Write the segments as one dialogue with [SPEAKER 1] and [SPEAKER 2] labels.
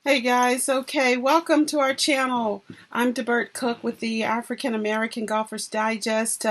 [SPEAKER 1] Hey guys, okay, welcome to our channel. I'm Debert Cook with the African American Golfers Digest.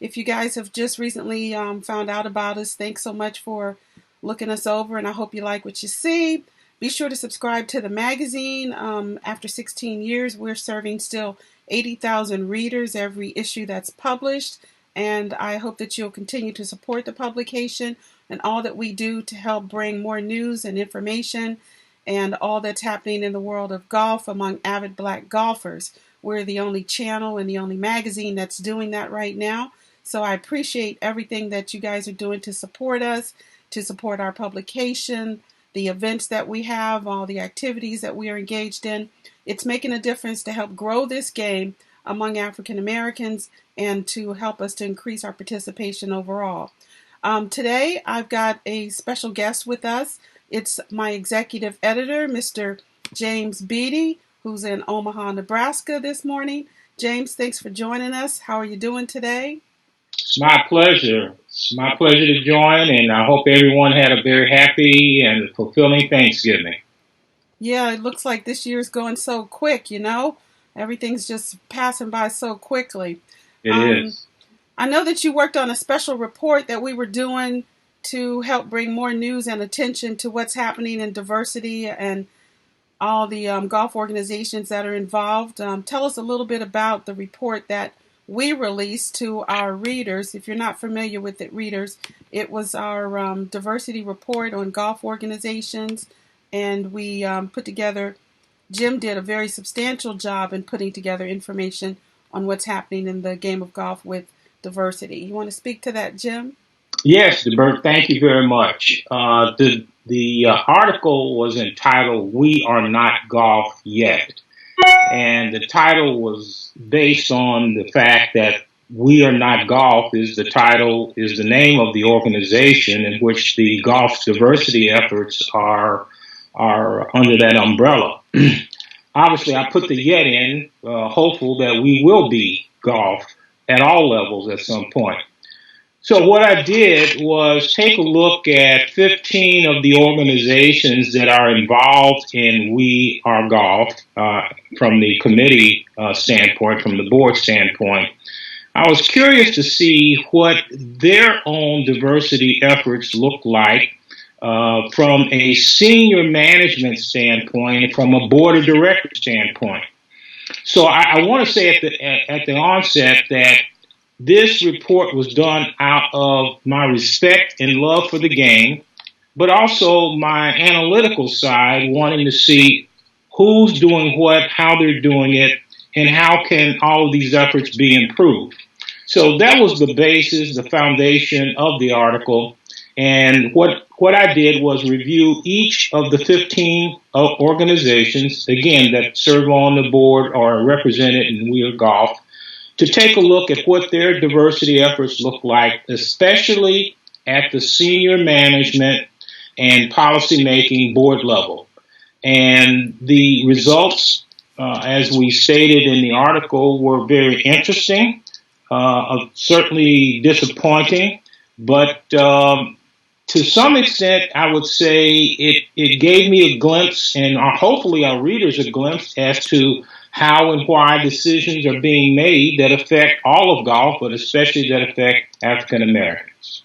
[SPEAKER 1] If you guys have just recently found out about us, thanks so much for looking us over, and I hope you like what you see. Be sure to subscribe to the magazine. After 16 years, we're serving still 80,000 readers every issue that's published, and I hope that you'll continue to support the publication and all that we do to help bring more news and information and all that's happening in the world of golf among avid black golfers. We're the only channel and the only magazine that's doing that right now. So I appreciate everything that you guys are doing to support us, to support our publication, the events that we have, all the activities that we are engaged in. It's making a difference to help grow this game among African Americans and to help us to increase our participation overall. Today, I've got a special guest with us. It's my executive editor, Mr. James Beatty, who's in Omaha, Nebraska this morning. James, thanks for joining us. How are you doing today?
[SPEAKER 2] It's my pleasure. It's my pleasure to join, and I hope everyone had a very happy and fulfilling Thanksgiving.
[SPEAKER 1] Yeah, it looks like this year's going so quick, you know? Everything's just passing by so quickly.
[SPEAKER 2] It
[SPEAKER 1] Um,
[SPEAKER 2] is.
[SPEAKER 1] I know that you worked on a special report that we were doing to help bring more news and attention to what's happening in diversity and all the golf organizations that are involved. Tell us a little bit about the report that we released to our readers. If you're not familiar with it, readers, it was our diversity report on golf organizations, and we put together, Jim did a very substantial job in putting together information on what's happening in the game of golf with diversity. You want to speak to that, Jim?
[SPEAKER 2] Yes, Bert, thank you very much. The article was entitled "We Are Not Golf Yet," and the title was based on the fact that "We Are Not Golf" is the name of the organization in which the golf diversity efforts are under that umbrella. Obviously, I put the yet in, hopeful that we will be golf at all levels at some point. So what I did was take a look at 15 of the organizations that are involved in We Are Golf from the committee standpoint, from the board standpoint. I was curious to see what their own diversity efforts look like from a senior management standpoint and from a board of directors standpoint. So I want to say at the onset that this report was done out of my respect and love for the game, but also my analytical side, wanting to see who's doing what, how they're doing it, and how can all of these efforts be improved. So that was the basis, the foundation of the article. And what I did was review each of the 15 organizations, again, that serve on the board or are represented in We Are Golf, to take a look at what their diversity efforts look like, especially at the senior management and policymaking board level. And the results, as we stated in the article, were very interesting, certainly disappointing, but to some extent, I would say it gave me a glimpse, and hopefully our readers a glimpse as to how and why decisions are being made that affect all of golf, but especially that affect African Americans.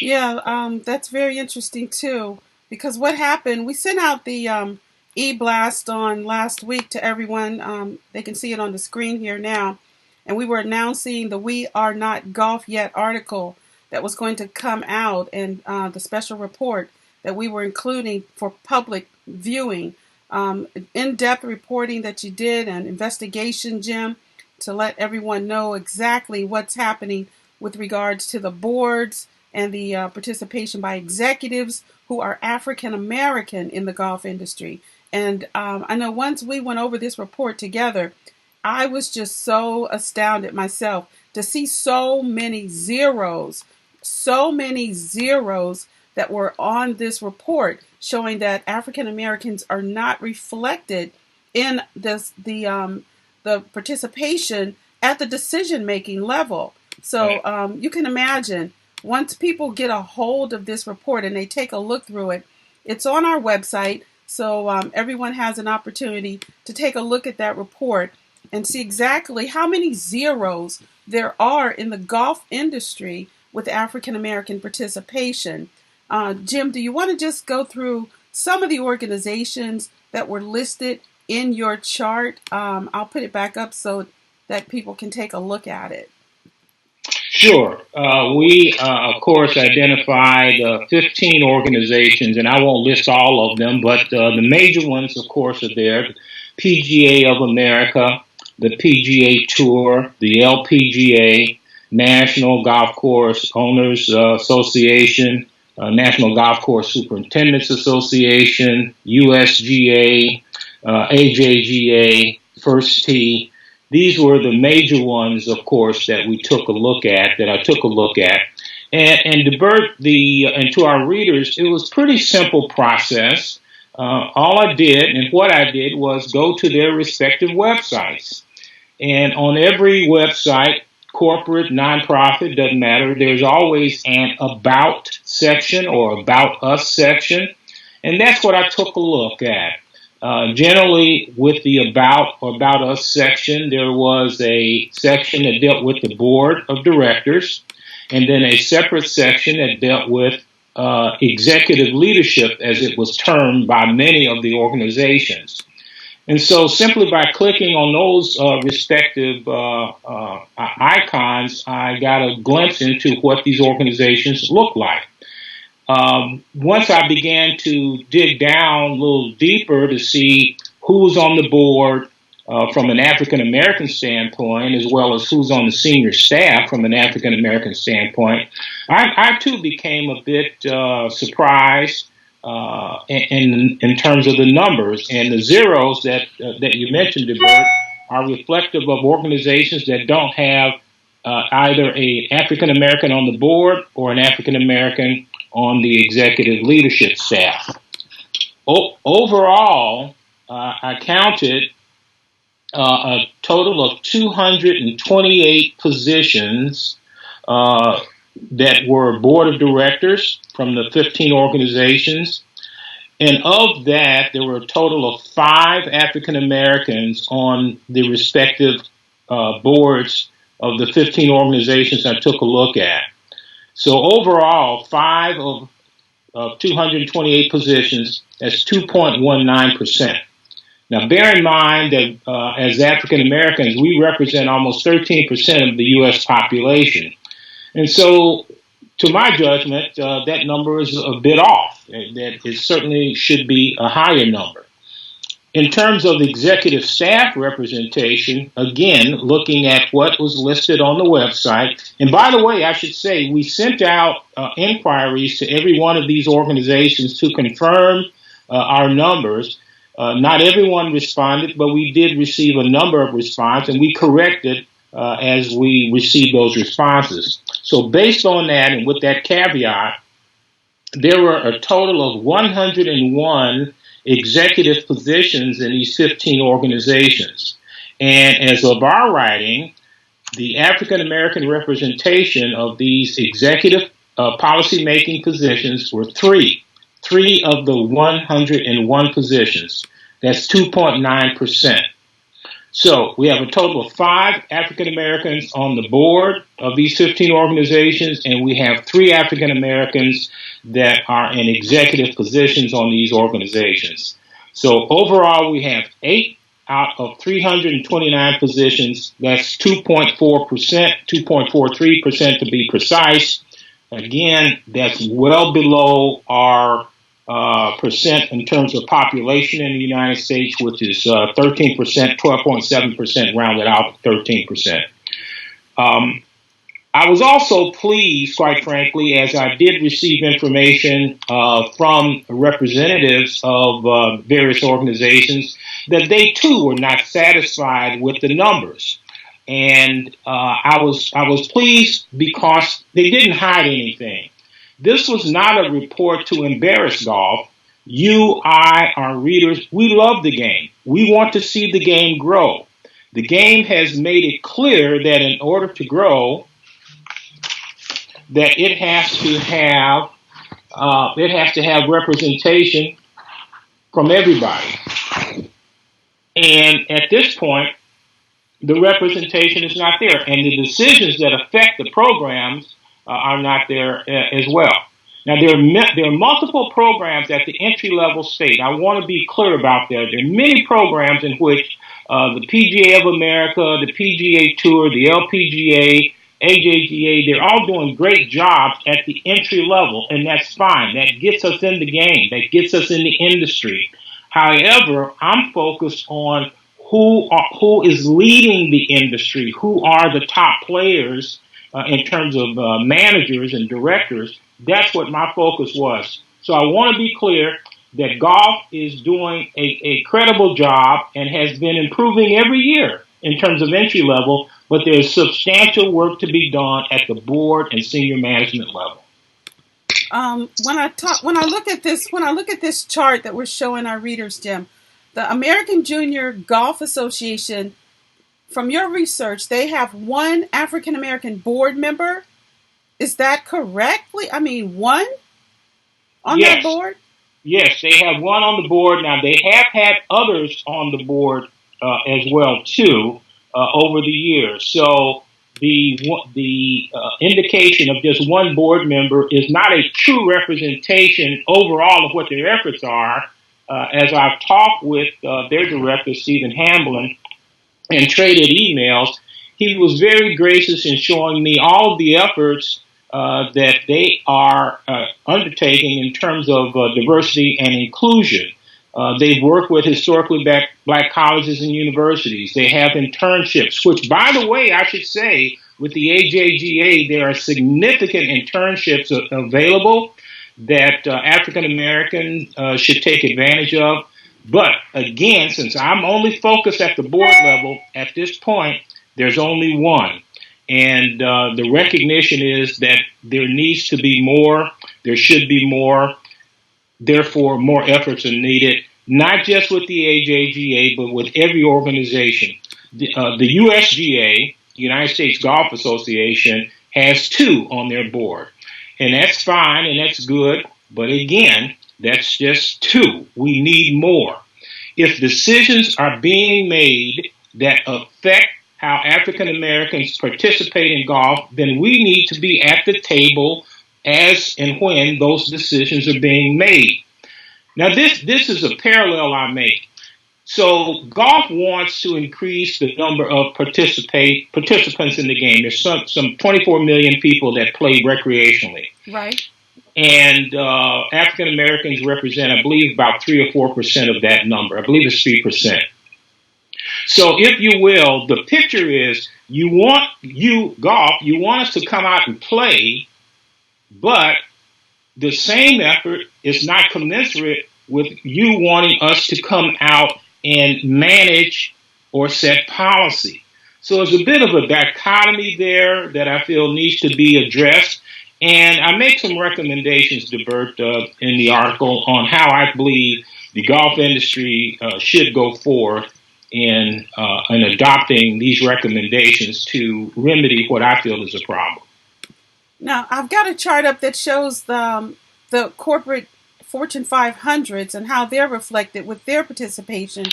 [SPEAKER 1] Yeah, that's very interesting too. Because what happened, we sent out the e-blast on last week to everyone. They can see it on the screen here now. And we were announcing the We Are Not Golf Yet article that was going to come out, and the special report that we were including for public viewing. In-depth reporting that you did, and investigation, Jim, to let everyone know exactly what's happening with regards to the boards and the participation by executives who are African American in the golf industry. And I know once we went over this report together, I was just so astounded myself to see so many zeros that were on this report, showing that African Americans are not reflected in the participation at the decision making level. So you can imagine, once people get a hold of this report and they take a look through it, it's on our website. So everyone has an opportunity to take a look at that report and see exactly how many zeros there are in the golf industry with African American participation. Jim, do you want to just go through some of the organizations that were listed in your chart? I'll put it back up so that people can take a look at it.
[SPEAKER 2] Sure. We, of course, identified 15 organizations, and I won't list all of them, but the major ones, of course, are there. PGA of America, the PGA Tour, the LPGA, National Golf Course Owners Association, National Golf Course Superintendents Association, USGA, AJGA, First Tee. These were the major ones, of course, that I took a look at. And and to our readers, it was a pretty simple process. All I did and what I did was go to their respective websites. And on every website, corporate, nonprofit, doesn't matter, there's always an About section or About Us section. And that's what I took a look at. Generally, with the About Us section, there was a section that dealt with the board of directors, and then a separate section that dealt with executive leadership, as it was termed by many of the organizations. And so simply by clicking on those respective icons, I got a glimpse into what these organizations look like. Once I began to dig down a little deeper to see who's on the board from an African American standpoint, as well as who's on the senior staff from an African American standpoint, I too became a bit surprised in terms of the numbers. And the zeros that you mentioned, Debert, are reflective of organizations that don't have either an African American on the board or an African American on the executive leadership staff. Overall, I counted a total of 228 positions that were board of directors from the 15 organizations. And of that, there were a total of 5 African Americans on the respective boards of the 15 organizations I took a look at. So overall, 5 of 228 positions, that's 2.19%. Now, bear in mind that as African Americans, we represent almost 13% of the U.S. population. And so, to my judgment, that number is a bit off. That it certainly should be a higher number. In terms of executive staff representation, again, looking at what was listed on the website, and by the way, I should say, we sent out inquiries to every one of these organizations to confirm our numbers. Not everyone responded, but we did receive a number of responses, and we corrected as we received those responses. So based on that, and with that caveat, there were a total of 101 executive positions in these 15 organizations. And as of our writing, the African American representation of these executive policy-making positions were three of the 101 positions. That's 2.9%. So we have a total of 5 African Americans on the board of these 15 organizations, and we have 3 African Americans that are in executive positions on these organizations. So overall, we have 8 out of 329 positions. That's 2.4%, 2.43% to be precise. Again, that's well below our percent in terms of population in the United States, which is 13%, 12.7% rounded out to 13%. I was also pleased, quite frankly, as I did receive information from representatives of various organizations that they too were not satisfied with the numbers. And I was pleased because they didn't hide anything. This was not a report to embarrass golf. You, I, our readers, we love the game. We want to see the game grow. The game has made it clear that in order to grow, that it has to have representation from everybody. And at this point, the representation is not there, and the decisions that affect the programs are not there as well. Now, there are multiple programs at the entry-level state. I want to be clear about that. There are many programs in which the PGA of America, the PGA Tour, the LPGA, AJGA, they're all doing great jobs at the entry level, and that's fine. That gets us in the game. That gets us in the industry. However, I'm focused on who is leading the industry, who are the top players in terms of managers and directors. That's what my focus was. So I want to be clear that golf is doing a credible job and has been improving every year in terms of entry level, but there's substantial work to be done at the board and senior management level.
[SPEAKER 1] When I look at this chart that we're showing our readers, Jim, the American Junior Golf Association, from your research, they have one African American board member. Is that correctly? I mean, one on that board?
[SPEAKER 2] Yes, they have one on the board. Now, they have had others on the board as well, too, over the years. So the indication of just one board member is not a true representation overall of what their efforts are. As I've talked with their director, Stephen Hamblin, and traded emails, he was very gracious in showing me all of the efforts that they are undertaking in terms of diversity and inclusion. They've worked with historically black colleges and universities. They have internships, which, by the way, I should say, with the AJGA, there are significant internships available that African Americans should take advantage of. But again, since I'm only focused at the board level, at this point, there's only one. And the recognition is that there needs to be more, there should be more, therefore more efforts are needed, not just with the AJGA, but with every organization. The USGA, the United States Golf Association, has two on their board. And that's fine and that's good, but again, that's just two. We need more. If decisions are being made that affect how African Americans participate in golf, then we need to be at the table as and when those decisions are being made. Now, this is a parallel I make. So golf wants to increase the number of participants in the game. There's some 24 million people that play recreationally.
[SPEAKER 1] Right.
[SPEAKER 2] And African Americans represent, I believe, about 3 or 4% of that number. I believe it's 3%. So if you will, the picture is you want us to come out and play, but the same effort is not commensurate with you wanting us to come out and manage or set policy. So there's a bit of a dichotomy there that I feel needs to be addressed. And I make some recommendations, Debert, in the article on how I believe the golf industry should go forth in adopting these recommendations to remedy what I feel is a problem.
[SPEAKER 1] Now, I've got a chart up that shows the corporate Fortune 500s and how they're reflected with their participation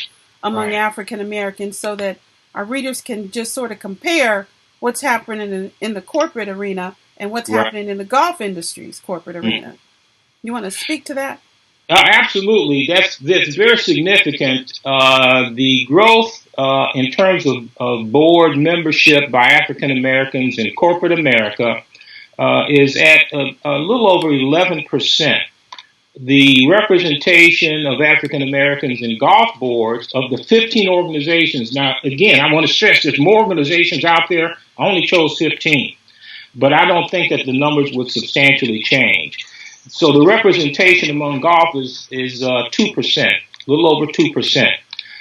[SPEAKER 1] among African Americans, so that our readers can just sort of compare what's happening in the corporate arena and what's happening in the golf industry's corporate arena. You want to speak to that?
[SPEAKER 2] Absolutely. That's very significant. The growth in terms of board membership by African Americans in corporate America is at a little over 11%. The representation of African Americans in golf boards of the 15 organizations. Now, again, I want to stress there's more organizations out there. I only chose 15. But I don't think that the numbers would substantially change. So the representation among golf is 2%, a little over 2%.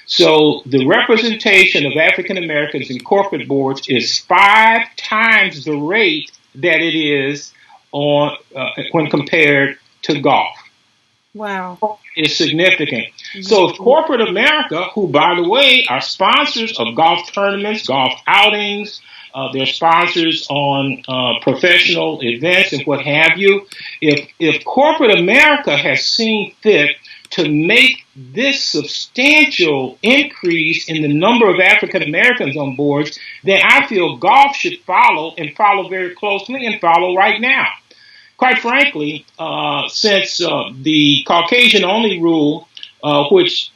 [SPEAKER 2] So the representation of African Americans in corporate boards is 5 times the rate that it is on when compared to golf.
[SPEAKER 1] Wow.
[SPEAKER 2] Is significant. So if corporate America, who, by the way, are sponsors of golf tournaments, golf outings, they're sponsors on professional events and what have you, if corporate America has seen fit to make this substantial increase in the number of African Americans on boards, then I feel golf should follow, and follow very closely, and follow right now. Quite frankly, since the Caucasian-only rule, which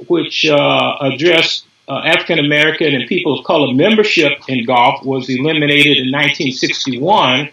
[SPEAKER 2] addressed African American and people of color membership in golf, was eliminated in 1961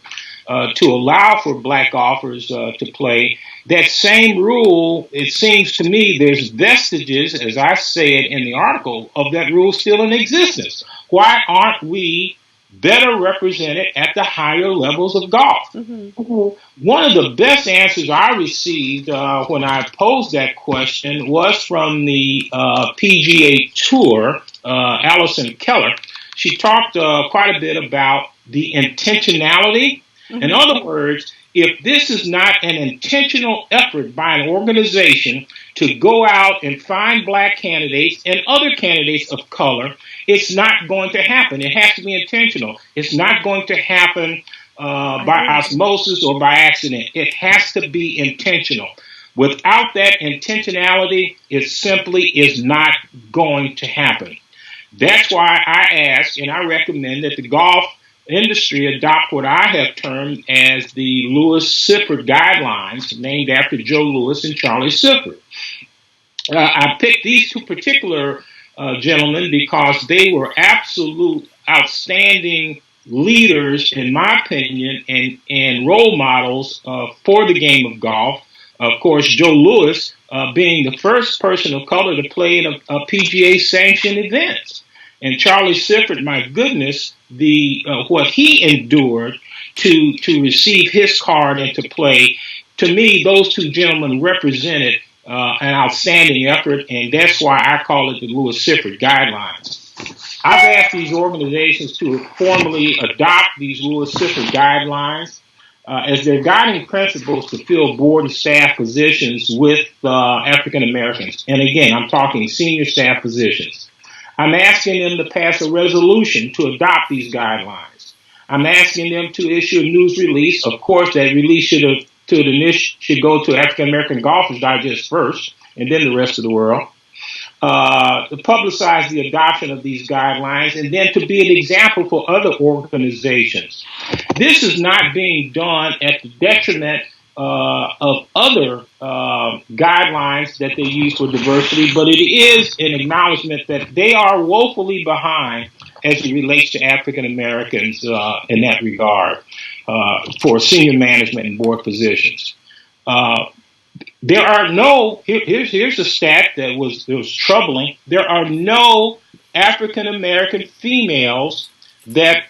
[SPEAKER 2] to allow for black golfers to play. That same rule, it seems to me, there's vestiges, as I said in the article, of that rule still in existence. Why aren't we better represented at the higher levels of golf? Mm-hmm. One of the best answers I received when I posed that question was from the PGA Tour, Alison Keller. She talked quite a bit about the intentionality. Mm-hmm. In other words, if this is not an intentional effort by an organization to go out and find black candidates and other candidates of color, it's not going to happen. It has to be intentional. It's not going to happen by osmosis or by accident. It has to be intentional. Without that intentionality, it simply is not going to happen. That's why I ask and I recommend that the golf industry adopt what I have termed as the Lewis-Sifford guidelines, named after Joe Louis and Charlie Sifford. I picked these two particular gentlemen because they were absolute outstanding leaders, in my opinion, and role models for the game of golf. Of course, Joe Louis being the first person of color to play in a PGA sanctioned event. And Charlie Sifford, my goodness, what he endured to receive his card and to play. To me, those two gentlemen represented an outstanding effort, and that's why I call it the Lewis-Sifford guidelines. I've asked these organizations to formally adopt these Lewis-Sifford guidelines as their guiding principles to fill board and staff positions with African Americans. And again, I'm talking senior staff positions. I'm asking them to pass a resolution to adopt these guidelines. I'm asking them to issue a news release. Of course, that release should go to African American Golfers Digest first, and then the rest of the world. To publicize the adoption of these guidelines, and then to be an example for other organizations. This is not being done at the detriment of other guidelines that they use for diversity, but it is an acknowledgement that they are woefully behind as it relates to African Americans in that regard for senior management and board positions. There are no, here's a stat that was troubling. There are no African American females that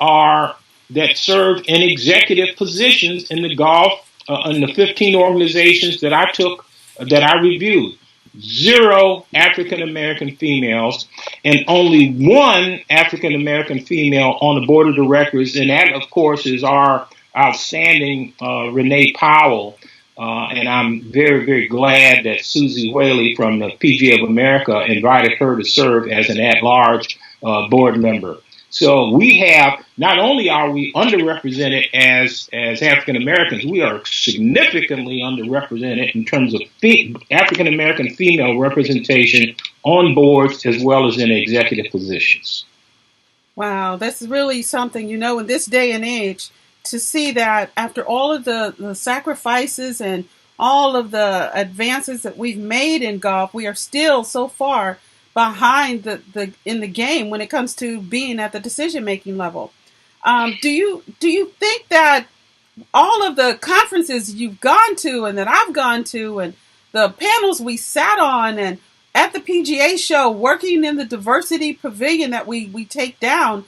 [SPEAKER 2] serve in executive positions in the golf in the 15 organizations that I reviewed. 0 African American females, and only 1 African American female on the board of directors, and that, of course, is our outstanding Renee Powell. And I'm very, very glad that Susie Whaley from the PGA of America invited her to serve as an at-large board member. So we have, not only are we underrepresented as African Americans, we are significantly underrepresented in terms of African American female representation on boards as well as in executive positions.
[SPEAKER 1] Wow, that's really something, in this day and age, to see that after all of the sacrifices and all of the advances that we've made in golf, we are still so far behind in the game when it comes to being at the decision-making level. Do you think that all of the conferences you've gone to and that I've gone to and the panels we sat on and at the PGA show working in the diversity pavilion that we take down,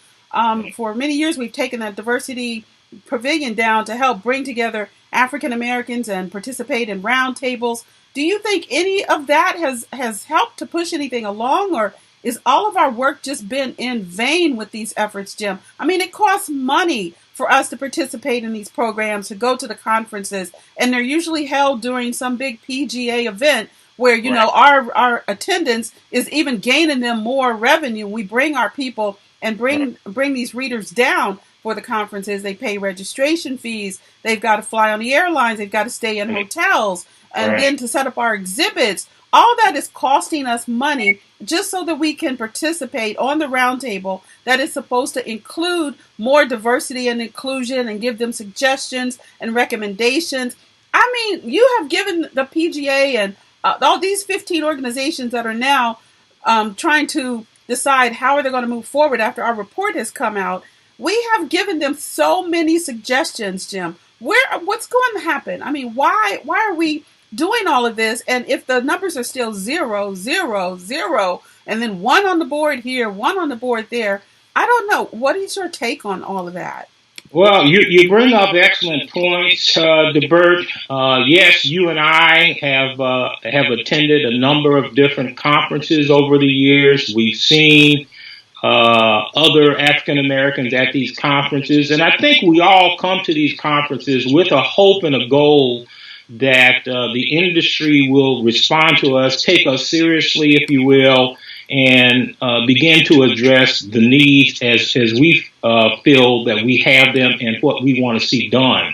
[SPEAKER 1] for many years we've taken that diversity pavilion down to help bring together African Americans and participate in roundtables. Do you think any of that has helped to push anything along, or is all of our work just been in vain with these efforts, Jim? I mean, it costs money for us to participate in these programs, to go to the conferences, and they're usually held during some big PGA event where, our attendance is even gaining them more revenue. We bring our people and bring these readers down for the conferences. They pay registration fees. They've got to fly on the airlines. They've got to stay in hotels. And then to set up our exhibits, All that is costing us money just so that we can participate on the roundtable that is supposed to include more diversity and inclusion and give them suggestions and recommendations. I mean, you have given the PGA and all these 15 organizations that are now trying to decide how are they going to move forward after our report has come out. We have given them so many suggestions, Jim. What's going to happen? I mean, why are we doing all of this? And if the numbers are still 0, 0, 0, and then one on the board here, one on the board there, I don't know. What is your take on all of that?
[SPEAKER 2] Well, you bring up excellent points, Debert. Yes, you and I have attended a number of different conferences over the years. We've seen other African Americans at these conferences, and I think we all come to these conferences with a hope and a goal that the industry will respond to us, take us seriously, if you will, and begin to address the needs as we feel that we have them and what we want to see done.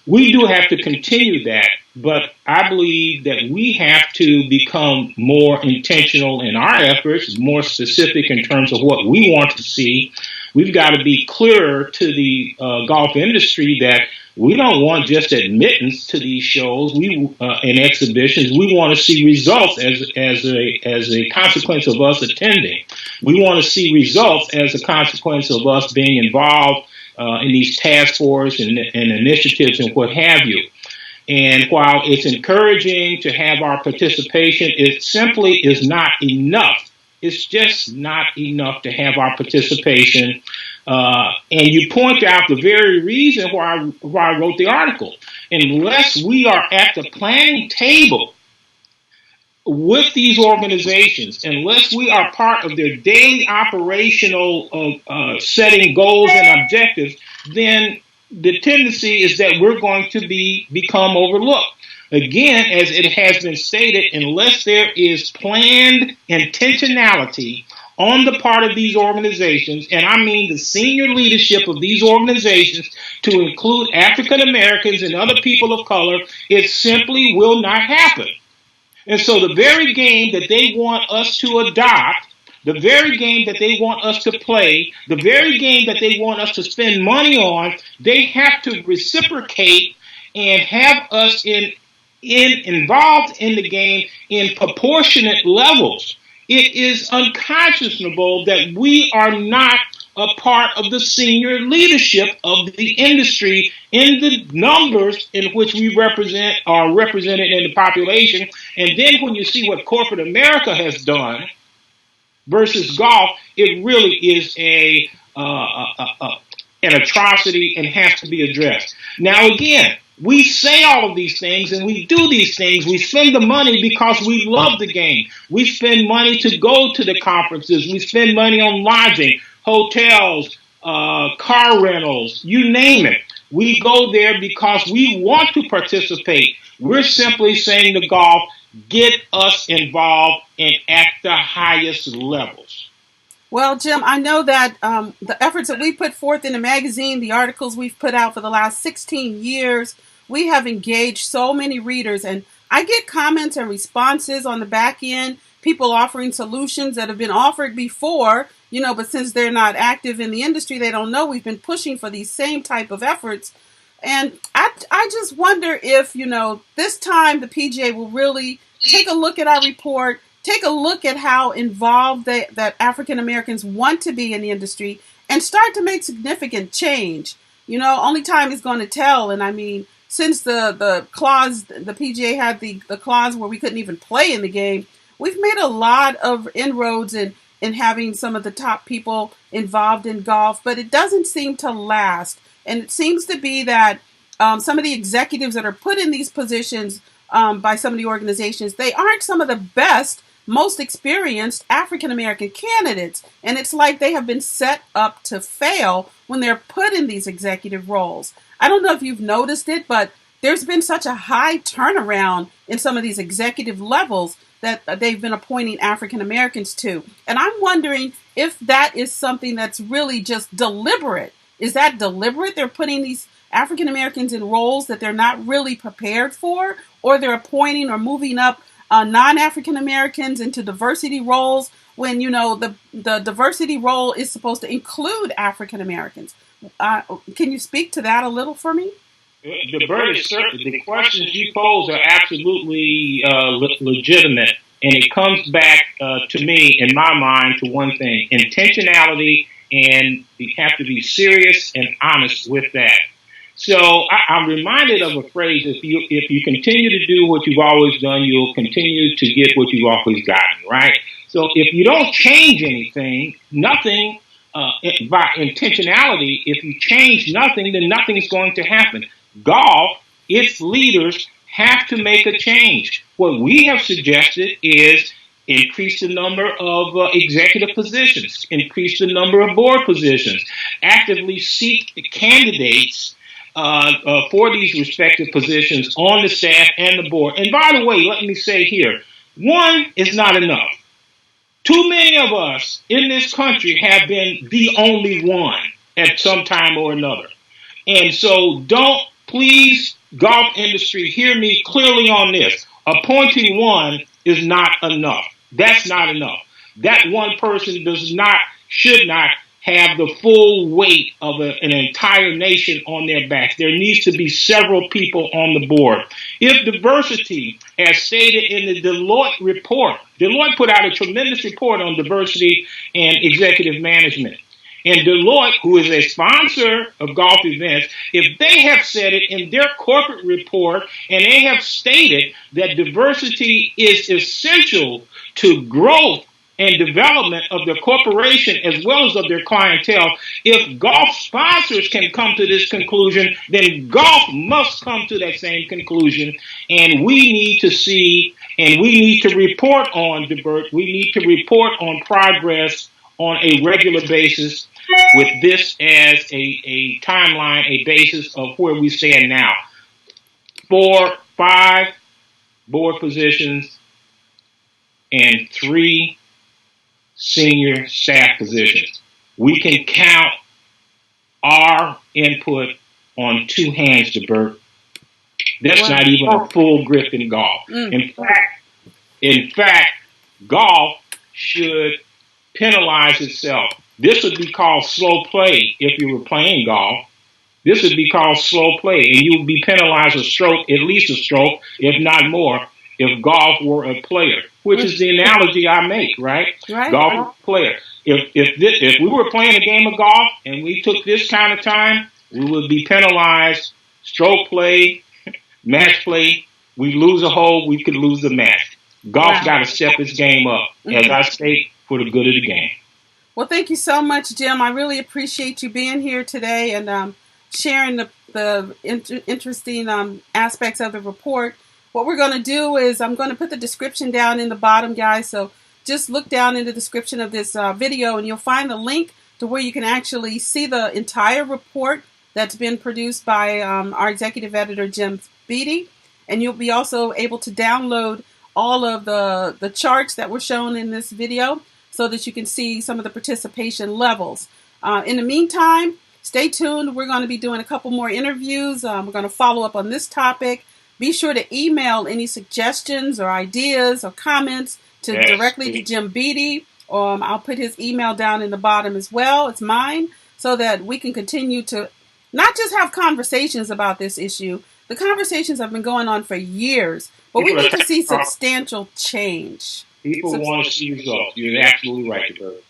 [SPEAKER 2] We do have to continue that, but I believe that we have to become more intentional in our efforts, more specific in terms of what we want to see. We've got to be clearer to the golf industry that we don't want just admittance to these shows and exhibitions. We want to see results as a consequence of us attending. We want to see results as a consequence of us being involved in these task force and initiatives and what have you. And while it's encouraging to have our participation, it simply is not enough. It's just not enough to have our participation. And you point out the very reason why I wrote the article. Unless we are at the planning table with these organizations, unless we are part of their daily operational setting goals and objectives, then the tendency is that we're going to become overlooked. Again, as it has been stated, unless there is planned intentionality on the part of these organizations, and I mean the senior leadership of these organizations to include African Americans and other people of color, it simply will not happen. And so the very game that they want us to adopt, the very game that they want us to play, the very game that they want us to spend money on, they have to reciprocate and have us involved in the game in proportionate levels. It is unconscionable that we are not a part of the senior leadership of the industry in the numbers in which we are represented in the population. And then when you see what corporate America has done versus golf, it really is an atrocity and has to be addressed. Now, again, we say all of these things and we do these things. We spend the money because we love the game. We spend money to go to the conferences. We spend money on lodging, hotels, car rentals, you name it. We go there because we want to participate. We're simply saying to golf, get us involved and at the highest levels.
[SPEAKER 1] Well, Jim, I know that the efforts that we put forth in the magazine, the articles we've put out for the last 16 years, we have engaged so many readers, and I get comments and responses on the back end, people offering solutions that have been offered before, but since they're not active in the industry, they don't know we've been pushing for these same type of efforts. And I just wonder if, this time the PGA will really take a look at our report, take a look at how involved that African Americans want to be in the industry and start to make significant change. Only time is going to tell. And I mean, since the clause, the PGA had the clause where we couldn't even play in the game, we've made a lot of inroads in having some of the top people involved in golf, but it doesn't seem to last. And it seems to be that some of the executives that are put in these positions by some of the organizations, they aren't some of the best, most experienced African American candidates. And it's like they have been set up to fail when they're put in these executive roles. I don't know if you've noticed it, but there's been such a high turnaround in some of these executive levels that they've been appointing African Americans to. And I'm wondering if that is something that's really just deliberate. Is that deliberate? They're putting these African Americans in roles that they're not really prepared for, or they're appointing or moving up non-African Americans into diversity roles when, the diversity role is supposed to include African Americans. Can you speak to that a little for me?
[SPEAKER 2] Debert, is certainly the questions you pose are absolutely legitimate, and it comes back to me, in my mind, to one thing: intentionality, and you have to be serious and honest with that. So I'm reminded of a phrase: if you continue to do what you've always done, you'll continue to get what you've always gotten. Right. So if you don't change anything, nothing. By intentionality, if you change nothing, then nothing's going to happen. Golf, its leaders have to make a change. What we have suggested is increase the number of executive positions, increase the number of board positions, actively seek candidates for these respective positions on the staff and the board. And by the way, let me say here, one is not enough. Too many of us in this country have been the only one at some time or another. And so please, golf industry, hear me clearly on this. Appointing one is not enough. That's not enough. That one person should not have the full weight of an entire nation on their backs. There needs to be several people on the board. If diversity, as stated in the Deloitte report, Deloitte put out a tremendous report on diversity and executive management. And Deloitte, who is a sponsor of golf events, if they have said it in their corporate report and they have stated that diversity is essential to growth and development of their corporation as well as of their clientele, if golf sponsors can come to this conclusion, then golf must come to that same conclusion. And we need to see, and we need to report on, Debert, we need to report on progress on a regular basis with this as a timeline, a basis of where we stand now. 5 board positions and 3 senior staff positions. We can count our input on 2 hands, Debert. That's not even a full grip in golf. In fact, golf should penalize itself. This would be called slow play if you were playing golf. This would be called slow play, and you would be penalized a stroke, at least a stroke, if not more, if golf were a player, which is the analogy I make, right? Golf is a player. If we were playing a game of golf and we took this kind of time, we would be penalized stroke play, match play. We lose a hole, we could lose the match. Golf's got to step its game up, as I state, for the good of the game.
[SPEAKER 1] Well, thank you so much, Jim. I really appreciate you being here today and sharing the interesting aspects of the report. What we're going to do is I'm going to put the description down in the bottom, guys. So just look down in the description of this video and you'll find the link to where you can actually see the entire report that's been produced by our executive editor, Jim Beatty. And you'll be also able to download all of the charts that were shown in this video so that you can see some of the participation levels. In the meantime, stay tuned. We're going to be doing a couple more interviews. We're going to follow up on this topic. Be sure to email any suggestions or ideas or comments directly to Jim Beatty. I'll put his email down in the bottom as well. It's mine, so that we can continue to not just have conversations about this issue. The conversations have been going on for years, but we need to see substantial change.
[SPEAKER 2] People want to see results. You're absolutely right, Bert.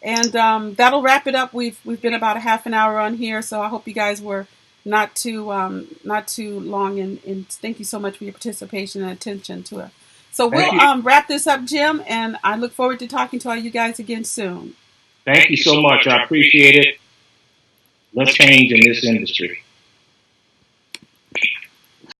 [SPEAKER 1] And that'll wrap it up. We've been about a half an hour on here, so I hope you guys were not too long. And thank you so much for your participation and attention to it. So we'll wrap this up, Jim, and I look forward to talking to all you guys again soon.
[SPEAKER 2] Thank you so much. I appreciate it. Let's change in this industry.